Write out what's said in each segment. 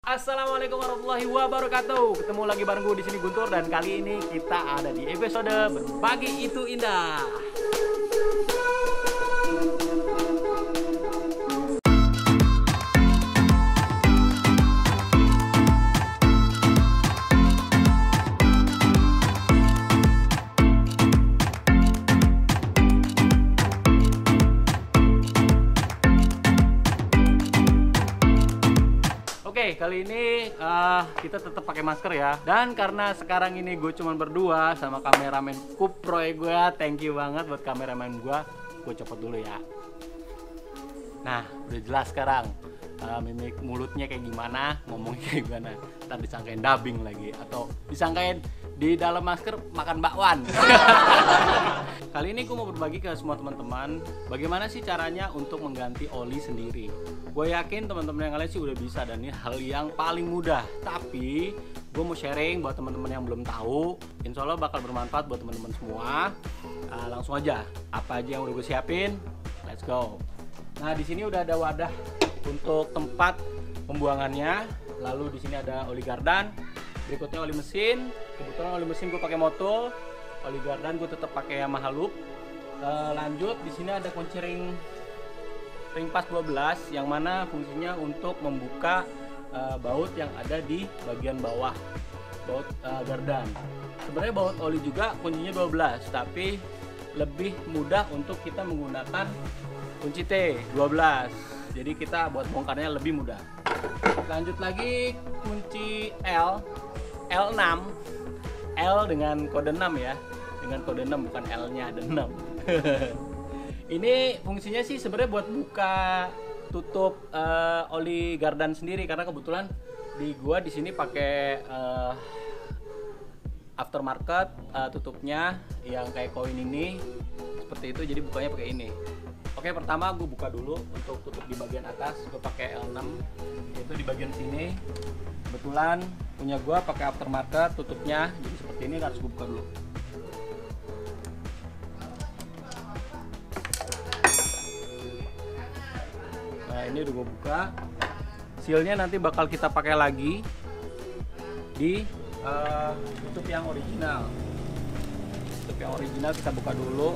Assalamualaikum warahmatullahi wabarakatuh. Ketemu lagi bareng gue di sini Guntur, dan kali ini kita ada di episode Berbagi Itu Indah. Oke, kali ini kita tetap pakai masker ya. Dan karena sekarang ini gue cuma berdua sama kameramen kuproy gue. Thank you banget buat kameramen gue. Gue copot dulu ya. Nah, udah jelas sekarang mimik mulutnya kayak gimana, ngomongnya kayak gimana. Ntar disangkain dubbing lagi, atau disangkain di dalam masker makan bakwan. Kali ini gue mau berbagi ke semua teman-teman bagaimana sih caranya untuk mengganti oli sendiri. Gue yakin teman-teman yang lain sih udah bisa, dan ini hal yang paling mudah. Tapi gue mau sharing buat teman-teman yang belum tahu. Insya Allah bakal bermanfaat buat teman-teman semua. Langsung aja, apa aja yang udah gue siapin? Let's go. Nah, di sini udah ada wadah untuk tempat pembuangannya. Lalu di sini ada oli gardan. Berikutnya oli mesin. Kebetulan oli mesin gue pakai Motul. Oli gardan gue tetap pakai Yamaha Loop. Lanjut di sini ada kunci ring pas 12 yang mana fungsinya untuk membuka baut yang ada di bagian bawah baut gardan. Sebenarnya baut oli juga kuncinya 12, tapi lebih mudah untuk kita menggunakan kunci T 12. Jadi kita buat bongkarnya lebih mudah. Lanjut lagi kunci L6. L dengan kode 6 ya. Dengan kode 6, bukan L-nya ada 6. Ini fungsinya sih sebenarnya buat buka tutup oli gardan sendiri, karena kebetulan di gua di sini pakai aftermarket tutupnya yang kayak koin ini seperti itu, jadi bukanya pakai ini. Oke, pertama gue buka dulu untuk tutup di bagian atas. Gue pakai L6, yaitu di bagian sini. Kebetulan punya gua pakai aftermarket tutupnya, jadi seperti ini, harus gue buka dulu. Nah, ini udah gue buka. Sealnya nanti bakal kita pakai lagi di tutup yang original. Tutup yang original kita buka dulu.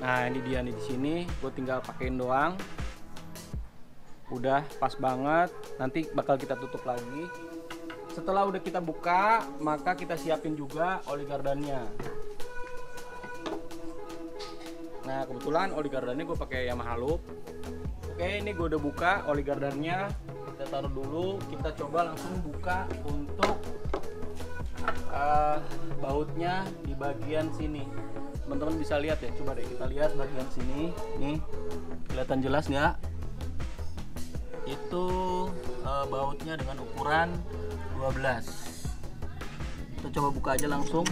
Nah, ini dia nih, di sini gue tinggal pakein doang. Udah pas banget. Nanti bakal kita tutup lagi. Setelah udah kita buka, maka kita siapin juga oli gardannya. Nah, kebetulan oli gardannya gue pakai Yamaha Loop. Oke, ini gue udah buka oli gardannya. Kita taruh dulu. Kita coba langsung buka untuk bautnya di bagian sini. Teman-teman bisa lihat ya, coba deh kita lihat bagian sini. Nih, kelihatan jelas nggak? Itu bautnya dengan ukuran 12. Kita coba buka aja langsung.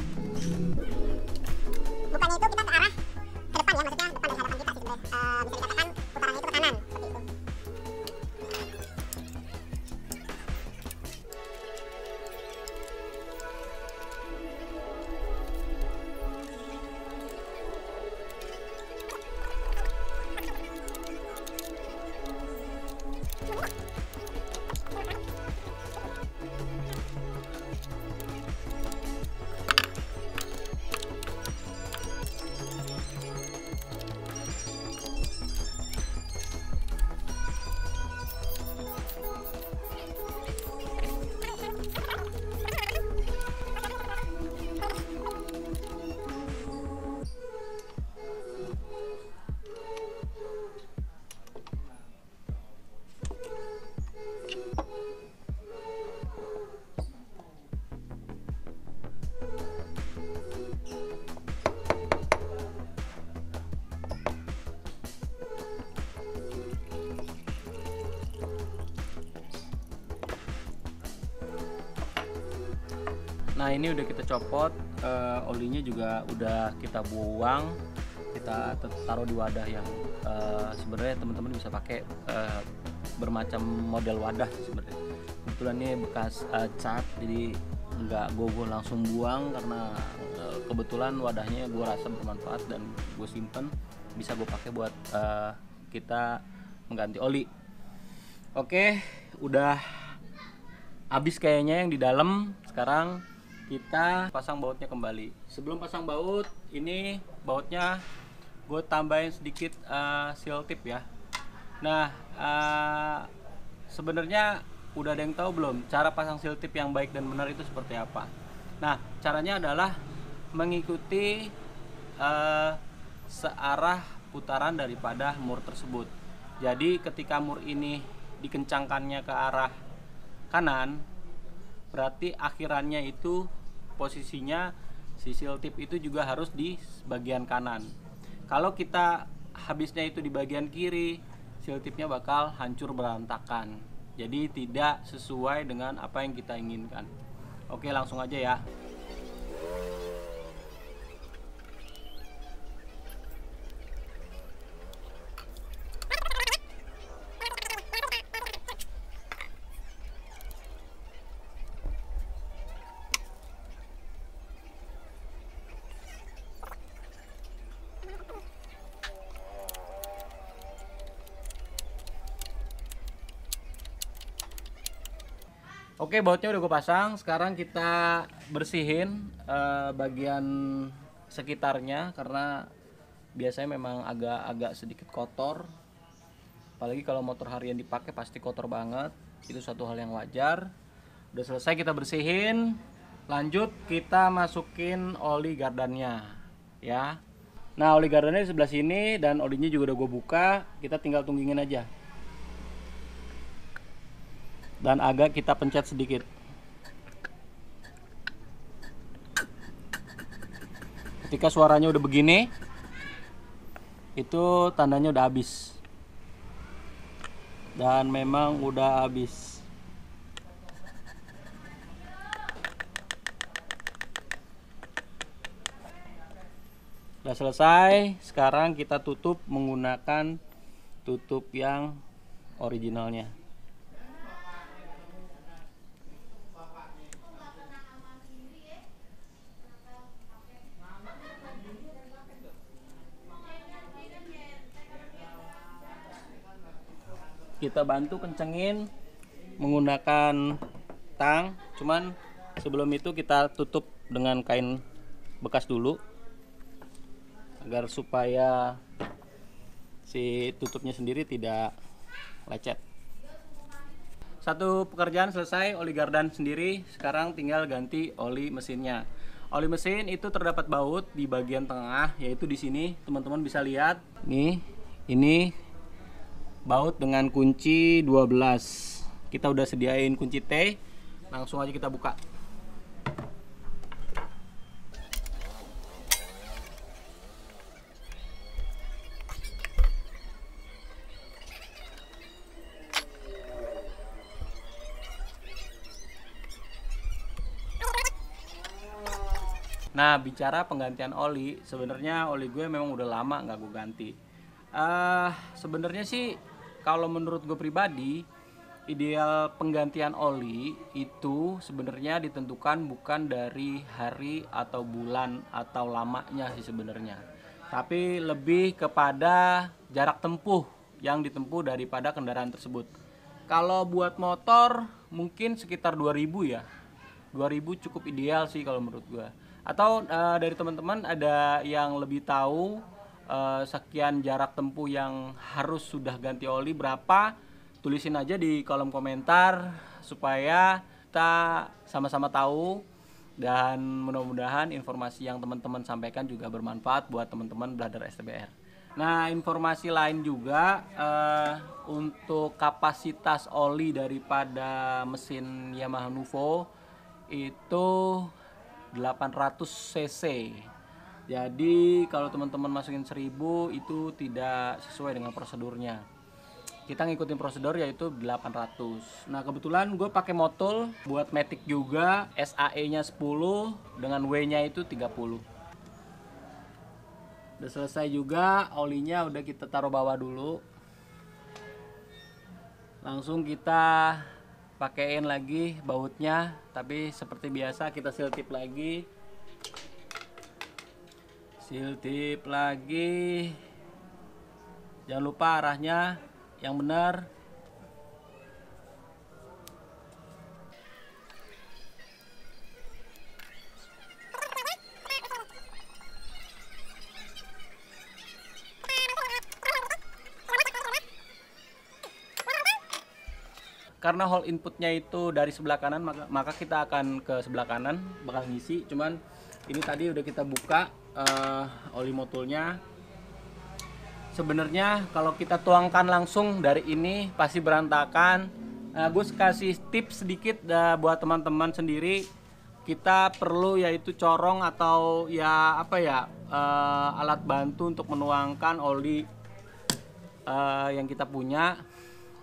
Bukanya itu kita ke arah ke depan ya, maksudnya depan dari hadapan kita sih sebenarnya. Bisa dikatakan putarannya itu ke kanan seperti itu. Nah, ini udah kita copot, olinya juga udah kita buang, kita taruh di wadah yang sebenarnya teman-teman bisa pakai bermacam model wadah sebenarnya. Kebetulan ini bekas cat, jadi nggak gue langsung buang karena kebetulan wadahnya gue rasa bermanfaat dan gue simpen, bisa gue pakai buat kita mengganti oli. Oke, udah habis kayaknya yang di dalam. Sekarang kita pasang bautnya kembali. Sebelum pasang baut, ini bautnya gue tambahin sedikit seal tip ya. Nah, sebenarnya udah ada yang tahu belum cara pasang seal tip yang baik dan benar itu seperti apa? Nah, caranya adalah mengikuti searah putaran daripada mur tersebut. Jadi ketika mur ini dikencangkannya ke arah kanan, berarti akhirannya itu posisinya si seal tip itu juga harus di bagian kanan. Kalau kita habisnya itu di bagian kiri, seal tipnya bakal hancur berantakan. Jadi tidak sesuai dengan apa yang kita inginkan. Oke, langsung aja ya. Oke, bautnya udah gue pasang. Sekarang kita bersihin bagian sekitarnya karena biasanya memang agak sedikit kotor. Apalagi kalau motor harian dipakai pasti kotor banget. Itu satu hal yang wajar. Udah selesai kita bersihin. Lanjut kita masukin oli gardannya, ya. Nah, oli gardannya di sebelah sini dan olinya juga udah gue buka. Kita tinggal tunggingin aja. Dan agak kita pencet sedikit. Ketika suaranya udah begini, itu tandanya udah habis. Dan memang udah habis. Udah selesai. Sekarang kita tutup menggunakan tutup yang originalnya. Kita bantu kencengin menggunakan tang, cuman sebelum itu kita tutup dengan kain bekas dulu agar supaya si tutupnya sendiri tidak lecet. Satu pekerjaan selesai, oli gardan sendiri. Sekarang tinggal ganti oli mesinnya. Oli mesin itu terdapat baut di bagian tengah, yaitu di sini. Teman-teman bisa lihat nih, ini baut dengan kunci 12. Kita udah sediain kunci T. Langsung aja kita buka. Nah, bicara penggantian oli, sebenarnya oli gue memang udah lama nggak gue ganti. Sebenarnya sih kalau menurut gue pribadi, ideal penggantian oli itu sebenarnya ditentukan bukan dari hari atau bulan atau lamanya sih sebenarnya, tapi lebih kepada jarak tempuh yang ditempuh daripada kendaraan tersebut. Kalau buat motor mungkin sekitar 2000 ya. 2000 cukup ideal sih kalau menurut gue. Atau dari teman-teman ada yang lebih tahu sekian jarak tempuh yang harus sudah ganti oli berapa, tulisin aja di kolom komentar supaya kita sama-sama tahu, dan mudah-mudahan informasi yang teman-teman sampaikan juga bermanfaat buat teman-teman Brother STBR. Nah, informasi lain juga untuk kapasitas oli daripada mesin Yamaha Nuvo itu 800 cc. Jadi kalau teman-teman masukin 1000 itu tidak sesuai dengan prosedurnya. Kita ngikutin prosedur yaitu 800. Nah, kebetulan gue pakai motul buat Matic juga, SAE-nya 10 dengan W-nya itu 30. Udah selesai juga, olinya udah kita taruh bawah dulu. Langsung kita pakein lagi bautnya, tapi seperti biasa kita seal tip lagi. Seal tip lagi. Jangan lupa arahnya yang benar. karena hole inputnya itu dari sebelah kanan, maka kita akan ke sebelah kanan bakal ngisi. Cuman ini tadi udah kita buka oli motulnya. Sebenarnya kalau kita tuangkan langsung dari ini pasti berantakan. Gue kasih tips sedikit buat teman-teman sendiri. Kita perlu yaitu corong atau ya apa ya, alat bantu untuk menuangkan oli yang kita punya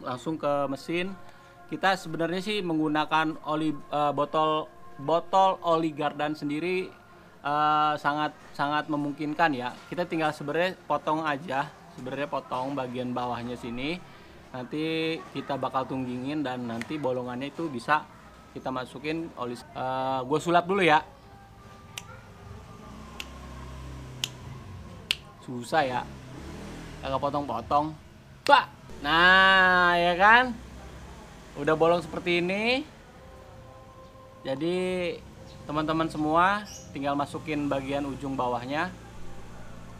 langsung ke mesin. Kita sebenarnya sih menggunakan oli botol oli Gardan sendiri sangat memungkinkan ya. Kita tinggal sebenarnya potong aja, potong bagian bawahnya sini. Nanti kita bakal tunggingin dan nanti bolongannya itu bisa kita masukin oli. Gue sulap dulu ya. Susah ya, agak potong-potong. Pak. Nah, ya kan? Udah bolong seperti ini. Jadi teman-teman semua tinggal masukin bagian ujung bawahnya.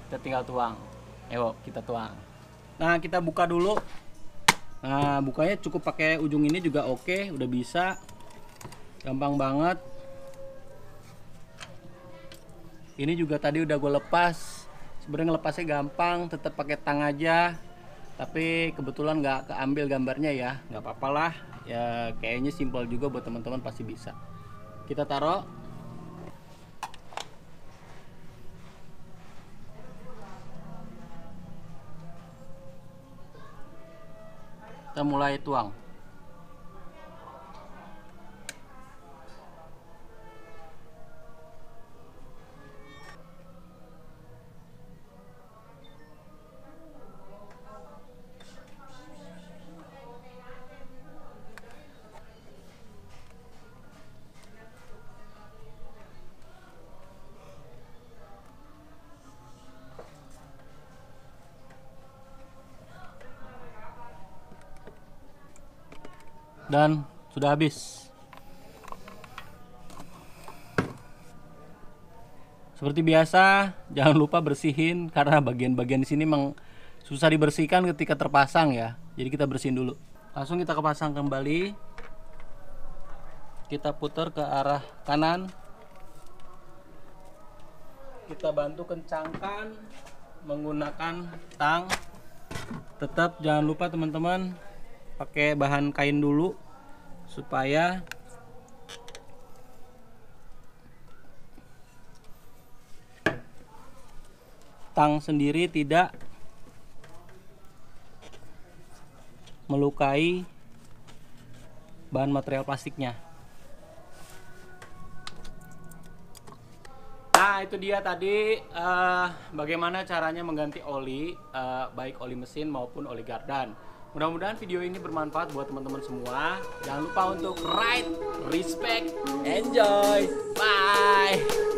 Kita tinggal tuang. Ayo kita tuang. Nah, kita buka dulu. Nah, bukanya cukup pakai ujung ini juga oke, udah bisa. Gampang banget. Ini juga tadi udah gue lepas. Sebenarnya ngelepasnya gampang, tetap pakai tang aja. Tapi kebetulan nggak keambil gambarnya ya, nggak apa-apa lah. Ya kayaknya simpel juga buat teman-teman, pasti bisa. Kita taruh. Kita mulai tuang. Dan sudah habis. Seperti biasa, jangan lupa bersihin karena bagian-bagian di sini memang susah dibersihkan ketika terpasang ya. Jadi kita bersihin dulu. Langsung kita kepasang kembali. Kita putar ke arah kanan. Kita bantu kencangkan menggunakan tang. Tetap jangan lupa teman-teman pakai bahan kain dulu supaya tang sendiri tidak melukai bahan material plastiknya. Nah, itu dia tadi bagaimana caranya mengganti oli, baik oli mesin maupun oli Gardan. Mudah-mudahan video ini bermanfaat buat teman-teman semua. Jangan lupa untuk ride, respect, enjoy. Bye.